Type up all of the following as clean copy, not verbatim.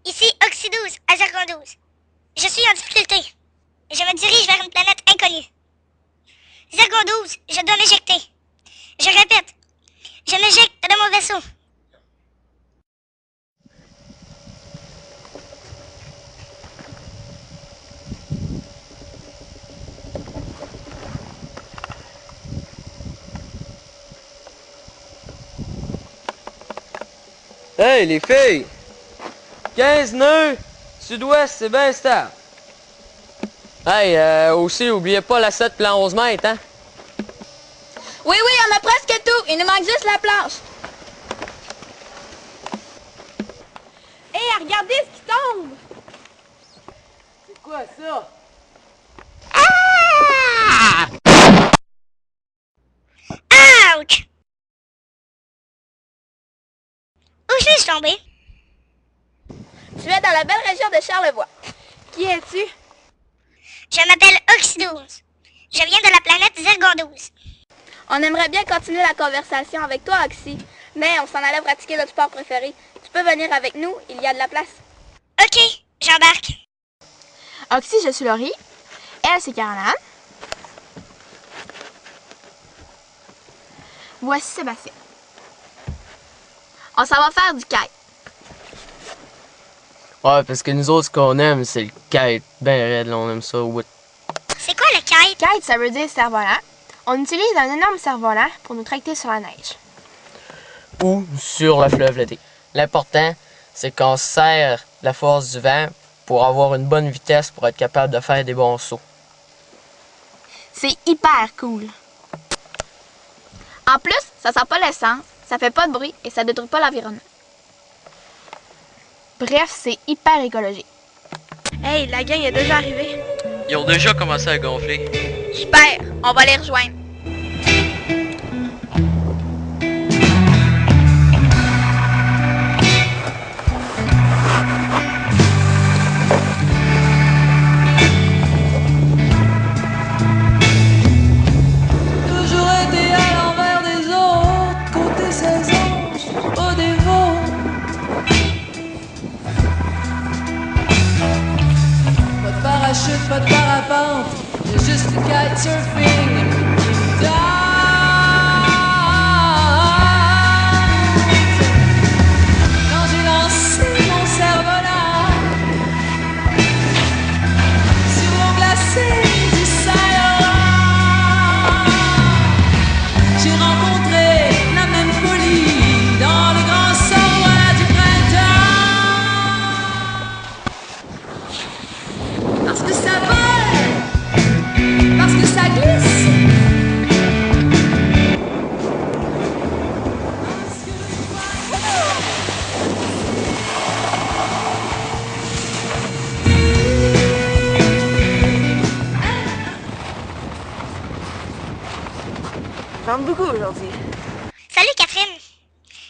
Ici Oxy 12 à Zircon 12. Je suis en difficulté et je me dirige vers une planète inconnue. Zircon 12, je dois m'éjecter. Je répète, je m'éjecte de mon vaisseau. Hey les filles! 15 nœuds! Sud-ouest, c'est bien stable. Hey, aussi, oubliez pas la 7 plan 11 mètres, hein? Oui, on a presque tout. Il nous manque juste la planche. Hé, regardez ce qui tombe. C'est quoi ça? Ouch! Où suis-je tombé? Tu es dans la belle région de Charlevoix. Qui es-tu? Je m'appelle Oxy 12. Je viens de la planète Zircon 12. On aimerait bien continuer la conversation avec toi, Oxy, mais on s'en allait pratiquer notre sport préféré. Tu peux venir avec nous, il y a de la place. Ok, j'embarque. Oxy, je suis Laurie. Elle, c'est Caroline. Voici Sébastien. On s'en va faire du kite. Ouais, parce que nous autres, ce qu'on aime, c'est le kite. Ben raide, là, on aime ça. Ouais. C'est quoi le kite? Kite, ça veut dire cerf-volant. On utilise un énorme cerf-volant pour nous tracter sur la neige. Ou sur le fleuve l'été. L'important, c'est qu'on sert la force du vent pour avoir une bonne vitesse pour être capable de faire des bons sauts. C'est hyper cool. En plus, ça sent pas l'essence, ça fait pas de bruit et ça détruit pas l'environnement. Bref, c'est hyper écologique. Hey, la gang est déjà arrivée. Ils ont déjà commencé à gonfler. Super, on va les rejoindre. Toujours été à l'envers des autres, côté ses anges, au dévot. Pas de parachute, pas de parapente, j'ai juste du kitesurfing qui me danse. Quand j'ai lancé mon cerf-volant sur l'eau glacée du Saint-Laurent, j'ai rencontré la même folie dans le grand survol du printemps. Parce que ça vole, parce que ça glisse. J'aime beaucoup aujourd'hui. Salut Catherine.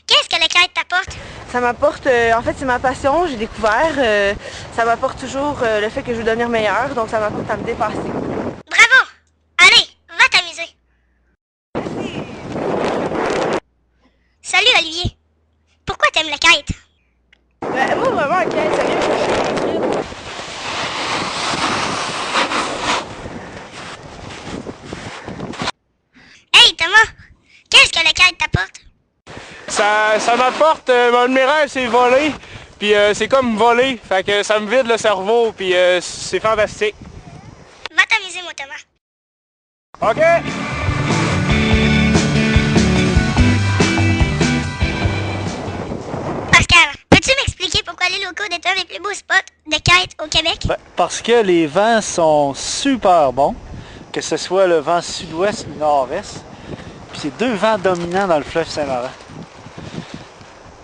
Qu'est-ce que le kite t'apporte? Ça m'apporte, en fait c'est ma passion, j'ai découvert, ça m'apporte toujours le fait que je veux devenir meilleure, donc ça m'apporte à me dépasser. Bravo! Allez, va t'amuser. Salut Olivier. Pourquoi t'aimes le kite? Ben, moi vraiment, ok, ça vient me chercher. Hey Thomas, qu'est-ce que le kite t'apporte? Ça m'apporte, un de mes rêves c'est voler, puis c'est comme voler, fait que ça me vide le cerveau, puis c'est fantastique. Va t'amuser moi Thomas. OK? Pascal, peux-tu m'expliquer pourquoi l'île aux Coudes est un des plus beaux spots de kite au Québec? Ben, parce que les vents sont super bons, que ce soit le vent sud-ouest ou nord-est. Puis c'est deux vents dominants dans le fleuve Saint-Laurent.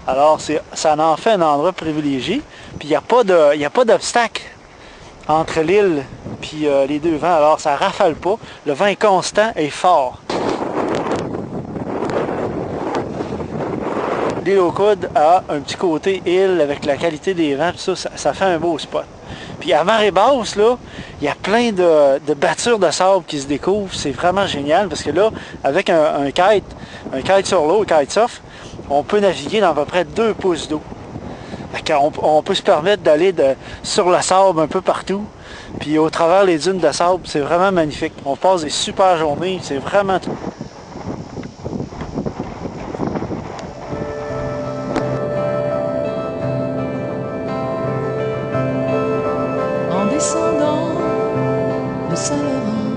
Alors ça en fait un endroit privilégié. Puis il n'y a pas d'obstacle entre l'île puis les deux vents. Alors ça rafale pas. Le vent est constant et fort. L'île aux Coudes a un petit côté île avec la qualité des vents. Puis ça fait un beau spot. Puis à marée basse, là, il y a plein de battures de sable qui se découvrent. C'est vraiment génial parce que là, avec un kite sur l'eau, un kitesurf, on peut naviguer dans à peu près 2 pouces d'eau. On peut se permettre d'aller sur le sable un peu partout. Puis au travers les dunes de sable, c'est vraiment magnifique. On passe des super journées, c'est vraiment tout. En descendant le Saint-Laurent,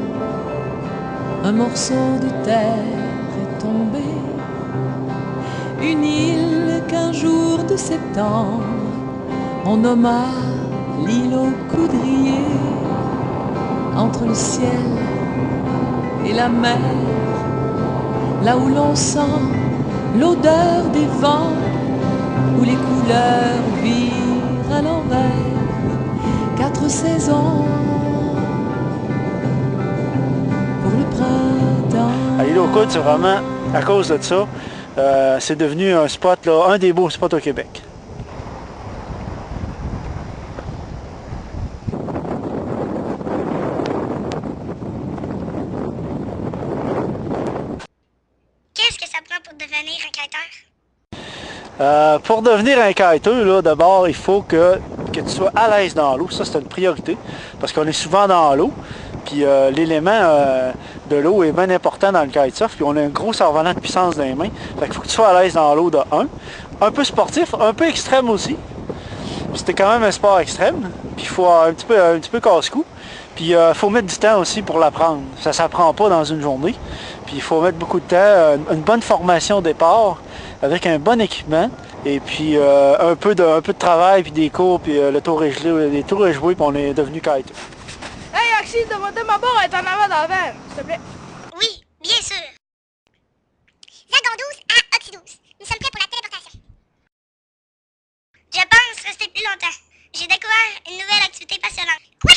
un morceau de terre est tombé. Une île qu'un jour de septembre, on nomma l'île aux coudriers. Entre le ciel et la mer, là où l'on sent l'odeur des vents, où les couleurs virent à l'envers, 4 saisons pour le printemps. À l'île aux Coudes, c'est vraiment à cause de ça, c'est devenu un spot, là, un des beaux spots au Québec. Qu'est-ce que ça prend pour devenir un kiteur? Pour devenir un kiteux, là, d'abord, il faut que tu sois à l'aise dans l'eau. Ça, c'est une priorité, parce qu'on est souvent dans l'eau. Puis l'élément de l'eau est bien important dans le kitesurf. Puis on a un gros cerf-volant de puissance dans les mains. Fait qu'il faut que tu sois à l'aise dans l'eau de 1. Un peu sportif, un peu extrême aussi. C'était quand même un sport extrême. Puis il faut un petit peu casse-cou. Puis il faut mettre du temps aussi pour l'apprendre. Ça ne s'apprend pas dans une journée. Puis il faut mettre beaucoup de temps, une bonne formation au départ, avec un bon équipement. Et puis un peu de travail, puis des cours, puis le tour est gelé, les tours est joué, puis on est devenu kiteux. Hey, Axel, demande ma barre est en avant dans la vanne, s'il te plaît. Oui, bien sûr. Zagon 12 à Oxy 12. Nous sommes prêts pour la téléportation. Je pense rester plus longtemps. J'ai découvert une nouvelle activité passionnante. Quoi?